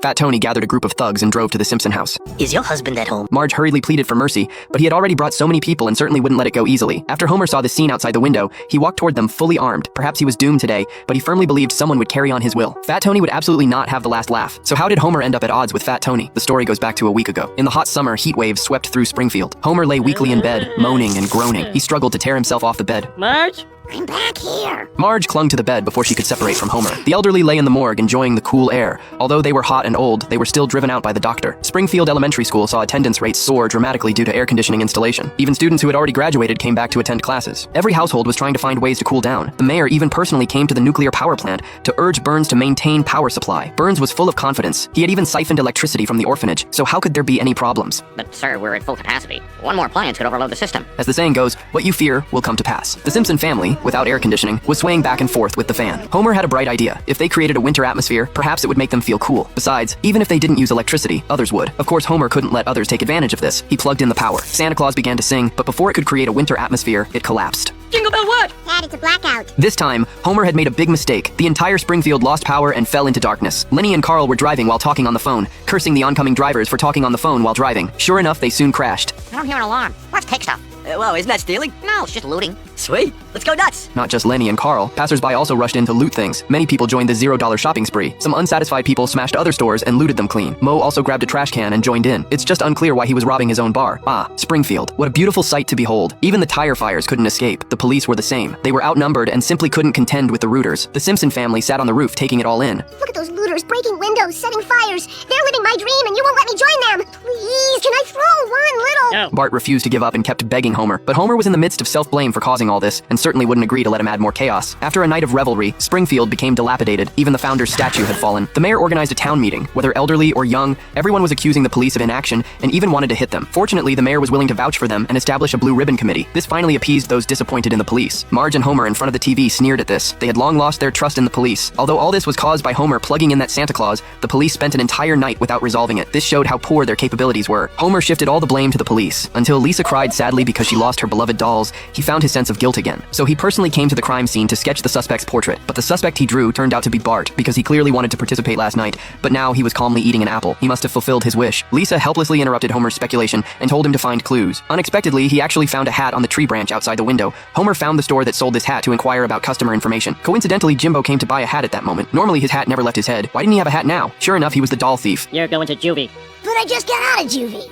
Fat Tony gathered a group of thugs and drove to the Simpson house. Is your husband at home? Marge hurriedly pleaded for mercy, but he had already brought so many people and certainly wouldn't let it go easily. After Homer saw the scene outside the window, he walked toward them fully armed. Perhaps he was doomed today, but he firmly believed someone would carry on his will. Fat Tony would absolutely not have the last laugh. So how did Homer end up at odds with Fat Tony? The story goes back to a week ago. In the hot summer, heat waves swept through Springfield. Homer lay weakly in bed, moaning and groaning. He struggled to tear himself off the bed. Marge? I'm back here. Marge clung to the bed before she could separate from Homer. The elderly lay in the morgue enjoying the cool air. Although they were hot and old, they were still driven out by the doctor. Springfield Elementary School saw attendance rates soar dramatically due to air conditioning installation. Even students who had already graduated came back to attend classes. Every household was trying to find ways to cool down. The mayor even personally came to the nuclear power plant to urge Burns to maintain power supply. Burns was full of confidence. He had even siphoned electricity from the orphanage, so how could there be any problems? But sir, we're at full capacity. One more appliance could overload the system. As the saying goes, what you fear will come to pass. The Simpson family, without air conditioning, was swaying back and forth with the fan. Homer had a bright idea. If they created a winter atmosphere, perhaps it would make them feel cool. Besides, even if they didn't use electricity, others would. Of course, Homer couldn't let others take advantage of this. He plugged in the power. Santa Claus began to sing, but before it could create a winter atmosphere, it collapsed. Jingle bell what? Dad, it's a blackout. This time, Homer had made a big mistake. The entire Springfield lost power and fell into darkness. Lenny and Carl were driving while talking on the phone, cursing the oncoming drivers for talking on the phone while driving. Sure enough, they soon crashed. I don't hear an alarm. Let's take stuff. Whoa, isn't that stealing? No, it's just looting. Sweet, let's go nuts. Not just Lenny and Carl, passersby also rushed in to loot things. Many people joined the $0 shopping spree. Some unsatisfied people smashed other stores and looted them clean. Mo also grabbed a trash can and joined in. It's just unclear why he was robbing his own bar. Ah, Springfield. What a beautiful sight to behold. Even the tire fires couldn't escape. The police were the same. They were outnumbered and simply couldn't contend with the rooters. The Simpson family sat on the roof taking it all in. Look at those looters breaking windows, setting fires. They're living my dream and you won't let me join them. Please, can I throw one little? No. Bart refused to give up and kept begging Homer, but Homer was in the midst of self-blame for causing all this and certainly wouldn't agree to let him add more chaos. After a night of revelry, Springfield became dilapidated. Even the founder's statue had fallen. The mayor organized a town meeting. Whether elderly or young, everyone was accusing the police of inaction and even wanted to hit them. Fortunately, the mayor was willing to vouch for them and establish a blue ribbon committee. This finally appeased those disappointed in the police. Marge and Homer in front of the TV sneered at this. They had long lost their trust in the police. Although all this was caused by Homer plugging in that Santa Claus, the police spent an entire night without resolving it. This showed how poor their capabilities were. Homer shifted all the blame to the police. Until Lisa cried sadly because she lost her beloved dolls, he found his sense of guilt again. So he personally came to the crime scene to sketch the suspect's portrait. But the suspect he drew turned out to be Bart, because he clearly wanted to participate last night, but now he was calmly eating an apple. He must have fulfilled his wish. Lisa helplessly interrupted Homer's speculation and told him to find clues. Unexpectedly, he actually found a hat on the tree branch outside the window. Homer found the store that sold this hat to inquire about customer information. Coincidentally, Jimbo came to buy a hat at that moment. Normally his hat never left his head. Why didn't he have a hat now? Sure enough, he was the doll thief. You're going to juvie. But I just got out of juvie.